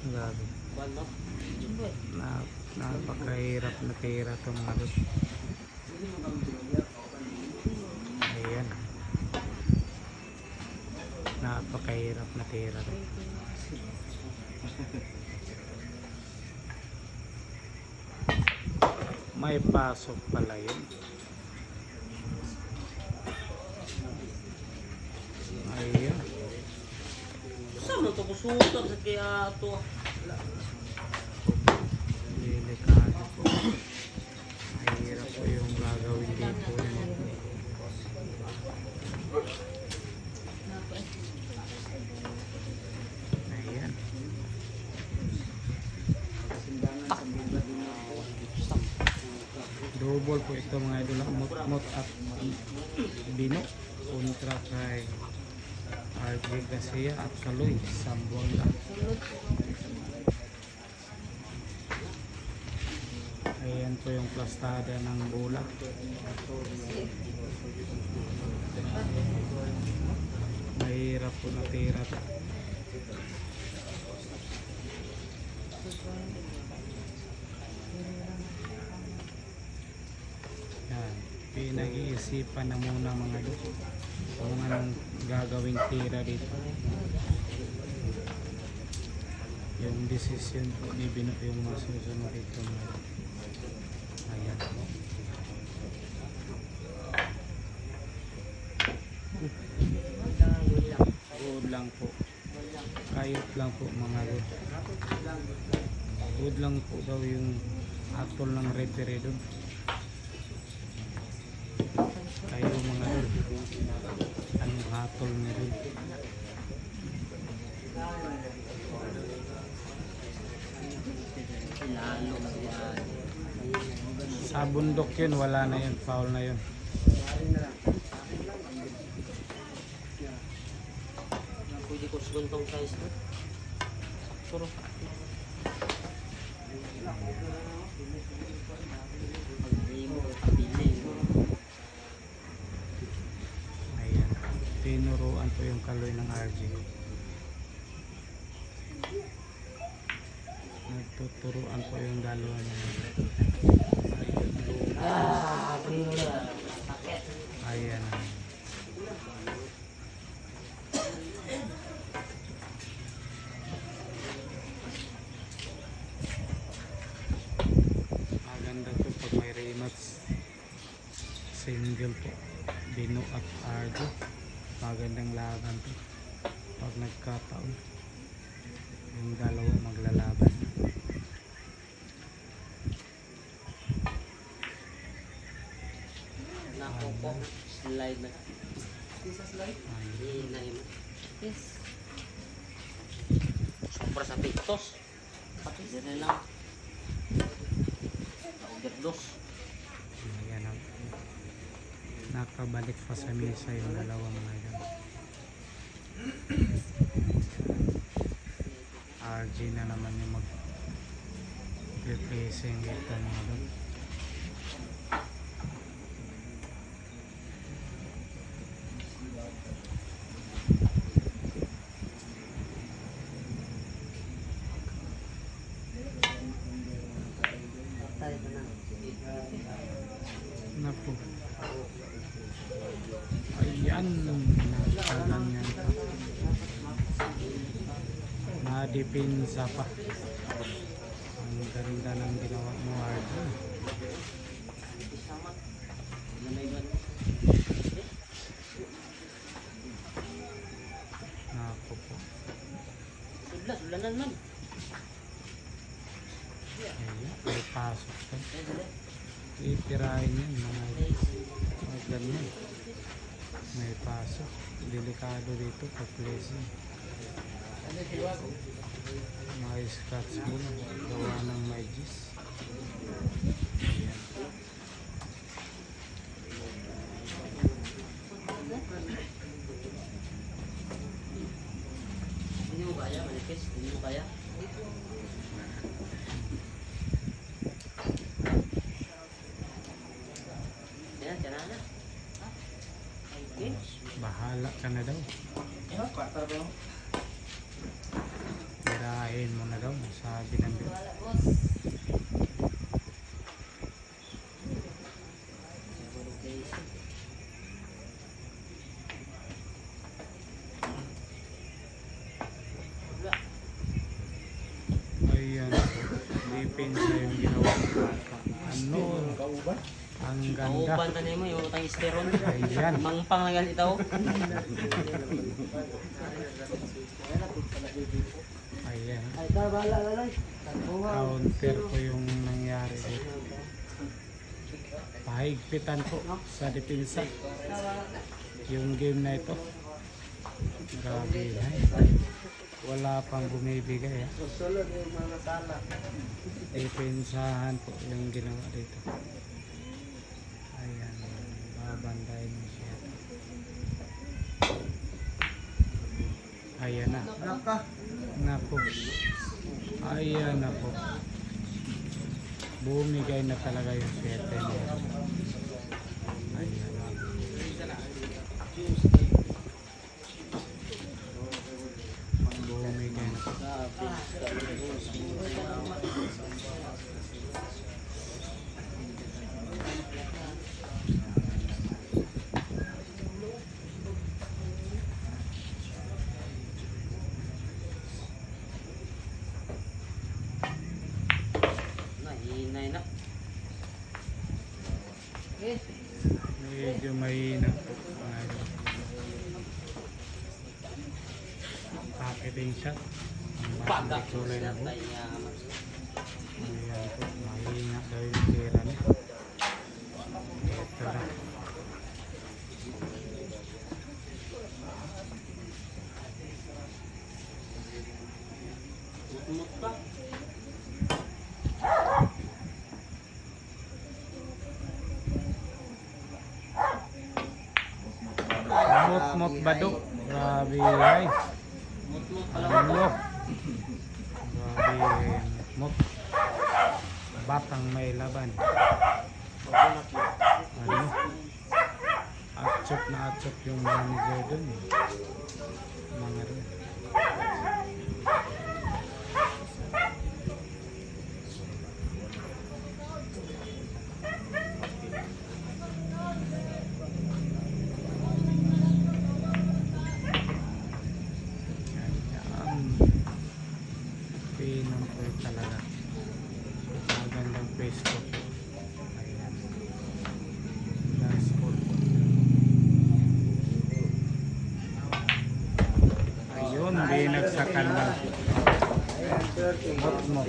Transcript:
Grabe. Balo. Napakahirap na tira ito mga lods. Ayan. Napakahirap na tira to. May pasok pala yun. Ayan. Saan mo ito kusutan sa kaya ito? Delikado po. Mahirap po yung gagawin dito. Ayan. Double po ito mga idol. Mot at Bino kontra kay RJ Garcia at Kaloy Sambuanga. Ayan po yung plastada ng bola. Mahirap po natira to. Yan. Pinag-iisipan na muna mga luto kung anong gagawing tira dito. Yung decision po ni Bino yung masusunod dito mga luto. Ayan. Good lang po. Kayot lang po mga good. Good lang po daw yung atol ng referee doon. Kayo mga good. Anong atol niya doon? Lalo na yan. Sa bundok yun, wala na yun. Foul na yun. Pwede ko suguntong size na. Puro. Pag-i mo, pabiling. Ayan. Tinuruan po yung Kaloy ng RG. Nagtuturuan po yung dalawa niya. Ayan. Maganda po pag may rematch. Single po. Bino at RG. Magandang laban po. Pag nagkataon. Yung dalawa maglalaban. Nako po. Slide na. Ayan. Hinay mo. Yes. Sobra sa pictos. Pati din lang. Overdose. Ayan. Nakabalik pa sa mesa yung dalawa mga yan. RG na naman yung mag-replacing ito mga doon. Patay ka na. Napo. Ayan. Nakalan yan pa. Nadipinsa pa. Ang ganda ng ginawa mo RG. Isamat. Lamay-lamay. Napo po. Sulanan man. Ayan. May pasok pa. Eh, dali. Itirahin yan mga ganyan. May pasok. Delikado dito pag placing. Mga scotch muna. Gawa ng magis. Ayan. Hindi mo kaya, manipis. Hindi mo kaya. Yan, tira na. Okay. Bahala ka na daw. Tirahin mo na daw, sabi ng Diyos. Siguro guys. Wala. Ayan po, depensa yung ginawa ng bata. Ano, ang ganda. Kauban na mo yung utang esteron. Ayan. Mangpang na ganit ako. Ayan. Ay, bala na lang. Counter po yung nangyari dito. Pahigpitan po sa depensa yung game na ito. Grabe ay. Wala pang bumibigay. Susunod yung mga sala. Depensahan po yung ginawa dito. Ayan, babandayin mo siya. Ayan na. Naku. Ayan na po. Bumigay na talaga yung 7 niya. Ayan na. Bumigay na po. Nahinay na. Okay. Medyo mahina po. Packaging shot. Ang Paga. batang kulay na po. Ayan po. Mahina daw yung tira niya. Ito na. Mut-mut pa. Mut-mut bado. Grabe ay. Mut-mut pala. Ano? Grabe mut. Batang may laban. Ano? Atchop na atchop yung manager dun. Mga rin. Ayan. Pinang po talaga. Magandang pwesto. Ayan. Last call po. Ayun, binagsakan lang. Mot-mot.